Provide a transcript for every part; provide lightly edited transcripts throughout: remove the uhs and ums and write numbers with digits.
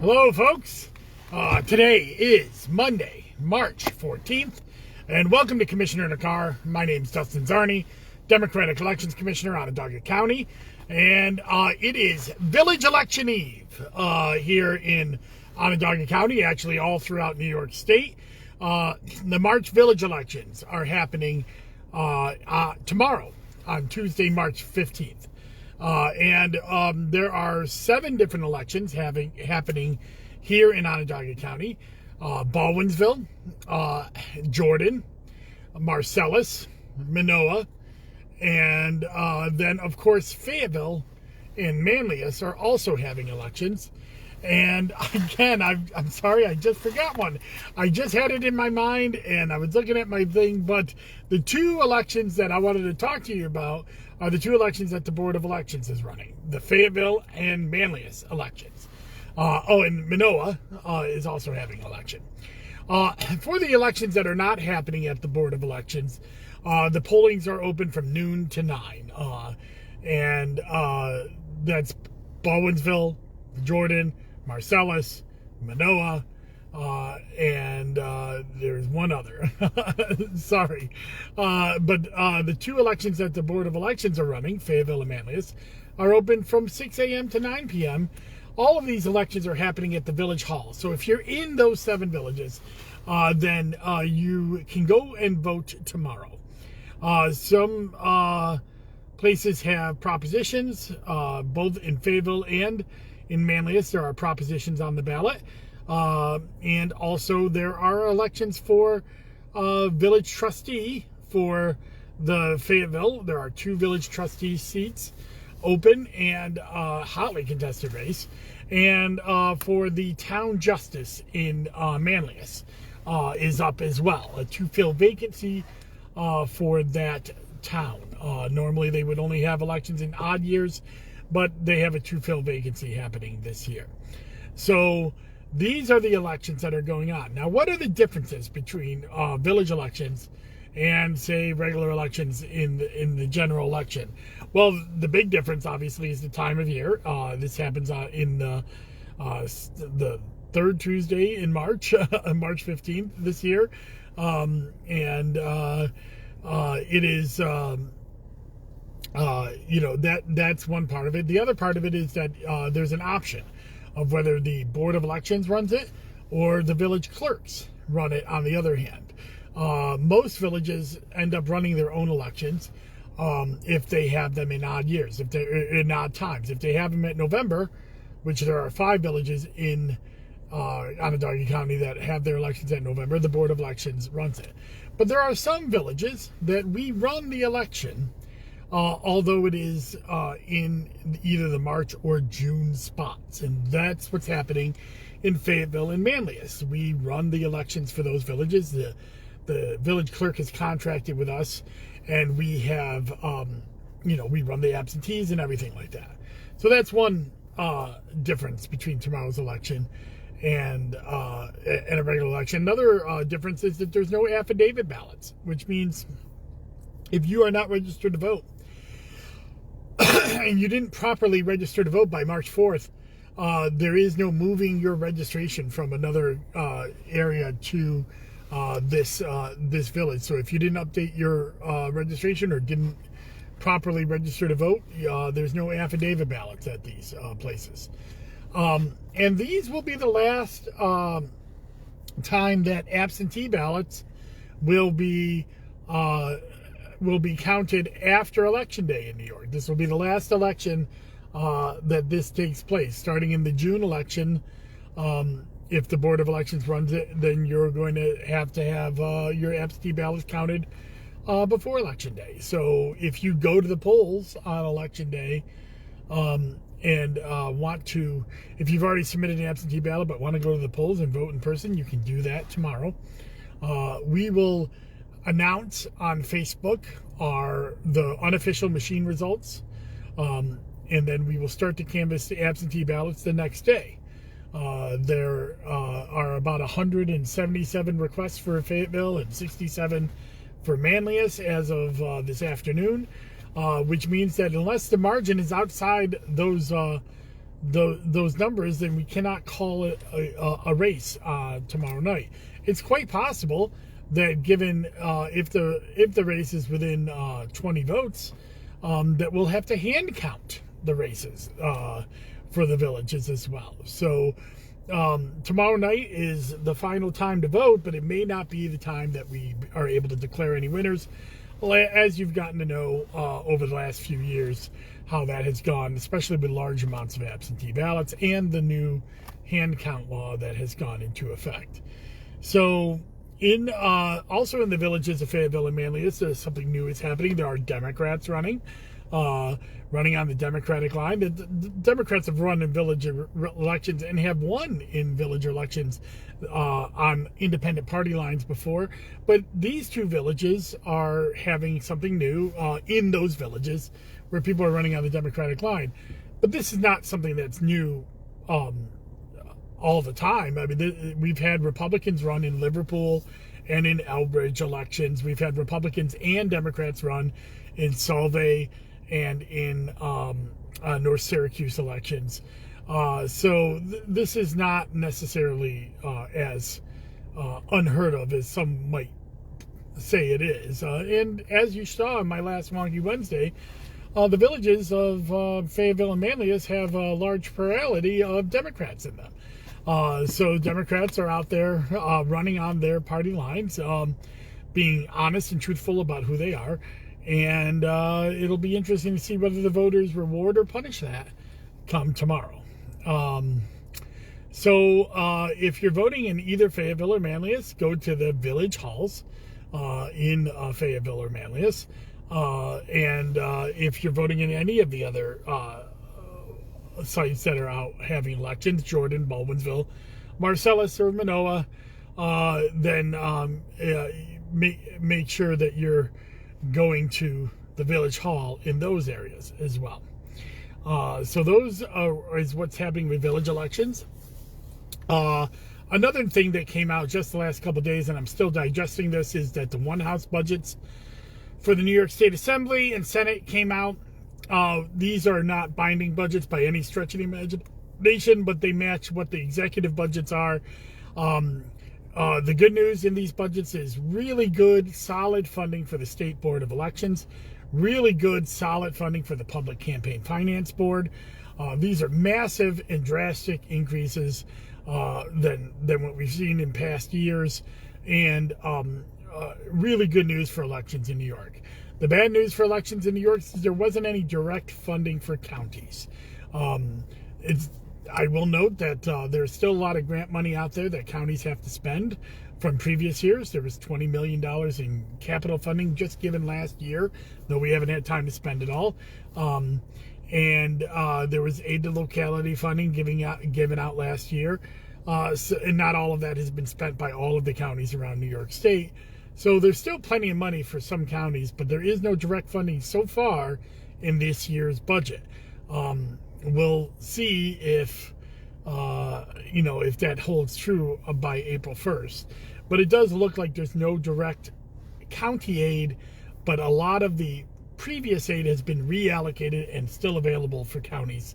Hello, folks. Today is Monday, March 14th, and welcome to Commissioner in a Car. My name's Dustin Zarney, Democratic Elections Commissioner, Onondaga County, and it is Village Election Eve here in Onondaga County, actually all throughout New York State. The March Village elections are happening tomorrow, on Tuesday, March 15th. There are 7 different elections happening here in Onondaga County. Baldwinsville, Jordan, Marcellus, Minoa, and then, of course, Fayetteville and Manlius are also having elections. And again, I'm sorry, I just forgot one. I just had it in my mind, and I was looking at my thing, but the 2 elections that I wanted to talk to you about are the 2 elections that the Board of Elections is running, the Fayetteville and Manlius elections. And Minoa is also having an election. For the elections that are not happening at the Board of Elections, the pollings are open from noon to 9. That's Baldwinsville, Jordan, Marcellus, Minoa, and there's one other. Sorry. But the 2 elections that the Board of Elections are running, Fayetteville and Manlius, are open from 6 a.m. to 9 p.m. All of these elections are happening at the Village Hall. So if you're in those 7 villages, then you can go and vote tomorrow. Some places have propositions, both in Fayetteville and in Manlius. There are propositions on the ballot. And also there are elections for village trustee for the Fayetteville. There are 2 village trustee seats open and hotly contested race. And for the town justice in Manlius is up as well. A to-fill vacancy for that town. Normally they would only have elections in odd years, but they have a to-fill vacancy happening this year. So these are the elections that are going on. Now, what are the differences between village elections and, say, regular elections in the general election? Well, the big difference, obviously, is the time of year. This happens in the 3rd Tuesday in March, March 15th this year. It is, that's one part of it. The other part of it is that there's an option of whether the Board of Elections runs it or the village clerks run it on the other hand. Most villages end up running their own elections if they have them in odd years, if they're in odd times. If they have them at November, which there are 5 villages in Onondaga County that have their elections at November, the Board of Elections runs it. But there are some villages that we run the election although it is in either the March or June spots. And that's what's happening in Fayetteville and Manlius. We run the elections for those villages. The village clerk is contracted with us, and we have, we run the absentees and everything like that. So that's one difference between tomorrow's election and a regular election. Another difference is that there's no affidavit ballots, which means if you are not registered to vote and you didn't properly register to vote by March 4th, there is no moving your registration from another area to this village. So if you didn't update your registration or didn't properly register to vote, there's no affidavit ballots at these places. And these will be the last time that absentee ballots will be counted after Election Day in New York. This will be the last election that this takes place. Starting in the June election, if the Board of Elections runs it, then you're going to have your absentee ballots counted before Election Day. So if you go to the polls on Election Day and if you've already submitted an absentee ballot but want to go to the polls and vote in person, you can do that tomorrow. We will announce on Facebook the unofficial machine results, and then we will start to canvass the absentee ballots the next day. There are about 177 requests for Fayetteville and 67 for Manlius as of this afternoon, which means that unless the margin is outside those those numbers, then we cannot call it a race tomorrow night. It's quite possible that given if the race is within 20 votes, that we'll have to hand count the races for the villages as well. So tomorrow night is the final time to vote, but it may not be the time that we are able to declare any winners. As you've gotten to know over the last few years how that has gone, especially with large amounts of absentee ballots and the new hand count law that has gone into effect. So also in the villages of Fayetteville and Manlius, something new is happening. There are Democrats running on the Democratic line. The Democrats have run in village elections and have won in village elections on independent party lines before. But these two villages are having something new in those villages where people are running on the Democratic line. But this is not something that's new all the time. I mean, we've had Republicans run in Liverpool and in Elbridge elections. We've had Republicans and Democrats run in Solvay and in North Syracuse elections. So this is not necessarily as unheard of as some might say it is. And as you saw in my last Wonky Wednesday, the villages of Fayetteville and Manlius have a large plurality of Democrats in them. So Democrats are out there running on their party lines, being honest and truthful about who they are. And it'll be interesting to see whether the voters reward or punish that come tomorrow. So if you're voting in either Fayetteville or Manlius, go to the village halls in Fayetteville or Manlius. And if you're voting in any of the other sites that are out having elections, Jordan, Baldwinsville, Marcellus, or Minoa, then make sure that you're going to the village hall in those areas as well. So those is what's happening with village elections. Another thing that came out just the last couple of days, and I'm still digesting this, is that the one-house budgets for the New York State Assembly and Senate came out. These are not binding budgets by any stretch of the imagination, but they match what the executive budgets are. The good news in these budgets is really good, solid funding for the State Board of Elections, really good, solid funding for the Public Campaign Finance Board. These are massive and drastic increases than what we've seen in past years, and really good news for elections in New York. The bad news for elections in New York is there wasn't any direct funding for counties. I will note that there's still a lot of grant money out there that counties have to spend from previous years. There was $20 million in capital funding just given last year, though we haven't had time to spend it all. And there was aid to locality funding given out last year. And not all of that has been spent by all of the counties around New York State. So there's still plenty of money for some counties, but there is no direct funding so far in this year's budget. We'll see if that holds true by April 1st. But it does look like there's no direct county aid, but a lot of the previous aid has been reallocated and still available for counties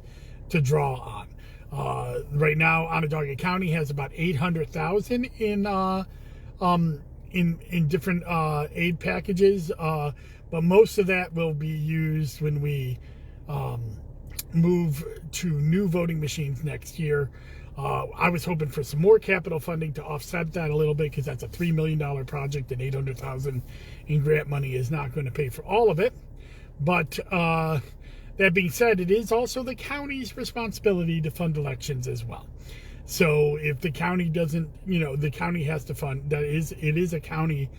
to draw on. Right now, Onondaga County has about $800,000 in different aid packages, but most of that will be used when we move to new voting machines next year. I was hoping for some more capital funding to offset that a little bit, because that's a $3 million project, and $800,000 in grant money is not going to pay for all of it. But that being said, it is also the county's responsibility to fund elections as well. So if the county doesn't, the county has to fund. It is a county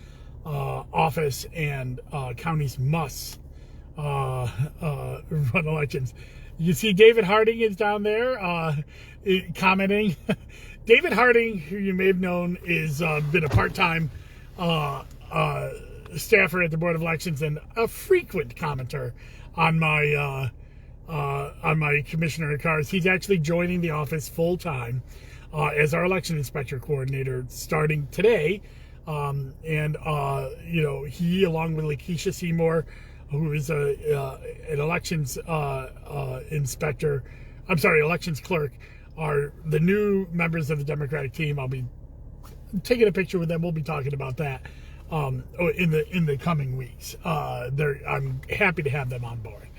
office, and counties must run elections. You see David Harding is down there commenting. David Harding, who you may have known, is been a part-time staffer at the Board of Elections and a frequent commenter on my commissioner of cars. He's actually joining the office full-time as our election inspector coordinator starting today. He, along with Lakeisha Seymour, who is an elections inspector, elections clerk, are the new members of the Democratic team. I'll be taking a picture with them. We'll be talking about that in the coming weeks. I'm happy to have them on board.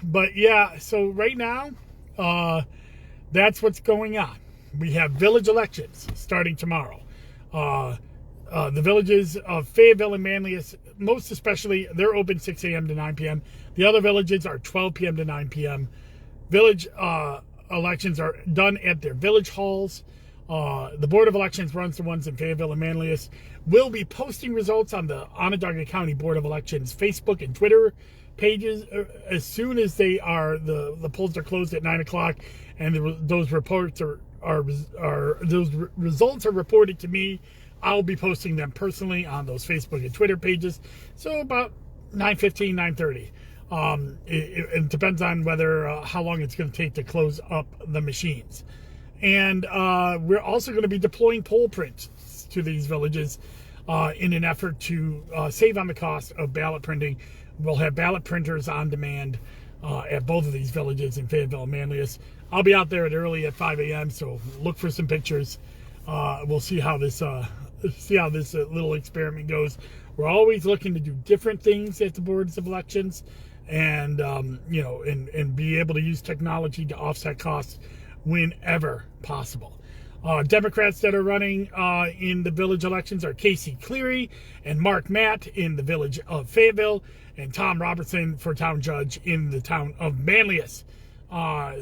But yeah, so right now, that's what's going on. We have village elections starting tomorrow. The villages of Fayetteville and Manlius, most especially, they're open 6 a.m. to 9 p.m. The other villages are 12 p.m. to 9 p.m. Village elections are done at their village halls. The Board of Elections runs the ones in Fayetteville and Manlius. We'll be posting results on the Onondaga County Board of Elections Facebook and Twitter pages as soon as they are. The polls are closed at 9 o'clock, and those reports those results are reported to me. I'll be posting them personally on those Facebook and Twitter pages. So about 9:15, 9:30. It depends on whether how long it's going to take to close up the machines. And we're also going to be deploying poll prints to these villages in an effort to save on the cost of ballot printing. We'll have ballot printers on demand at both of these villages in Fayetteville and Manlius. I'll be out there early at 5 a.m., so look for some pictures. We'll see how this little experiment goes. We're always looking to do different things at the boards of elections, and and be able to use technology to offset costs whenever possible. Democrats that are running in the village elections are Casey Cleary and Mark Matt in the village of Fayetteville, and Tom Robertson for town judge in the town of Manlius.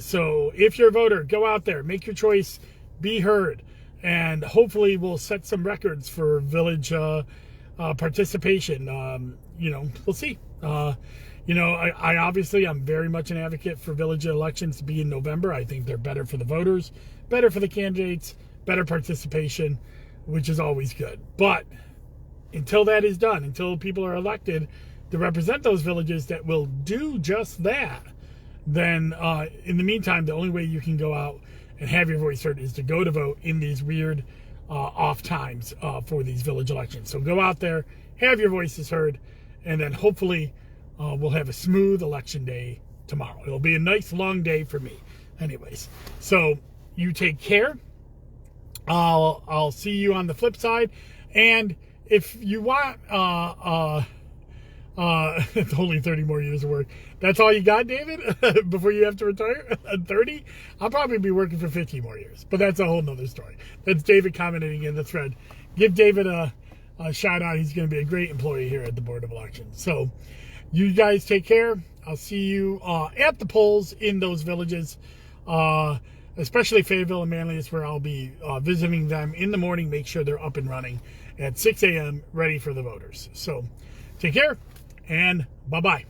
So if you're a voter, go out there, make your choice, be heard, and hopefully we'll set some records for village participation. We'll see. I obviously, I'm very much an advocate for village elections to be in November. I think they're better for the voters, better for the candidates, better participation, which is always good. But until that is done, until people are elected to represent those villages that will do just that, then in the meantime, the only way you can go out and have your voice heard is to go to vote in these weird off times for these village elections. So go out there, have your voices heard, and then hopefully we'll have a smooth election day tomorrow. It'll be a nice long day for me. Anyways, so you take care. I'll see you on the flip side. And if you want, it's only 30 more years of work. That's all you got, David, before you have to retire? 30? I'll probably be working for 15 more years, but that's a whole nother story. That's David commenting in the thread. Give David a shout out. He's going to be a great employee here at the Board of Elections. So you guys take care. I'll see you at the polls in those villages, especially Fayetteville and Manlius, where I'll be visiting them in the morning, make sure they're up and running at 6 a.m., ready for the voters. So take care, and bye-bye.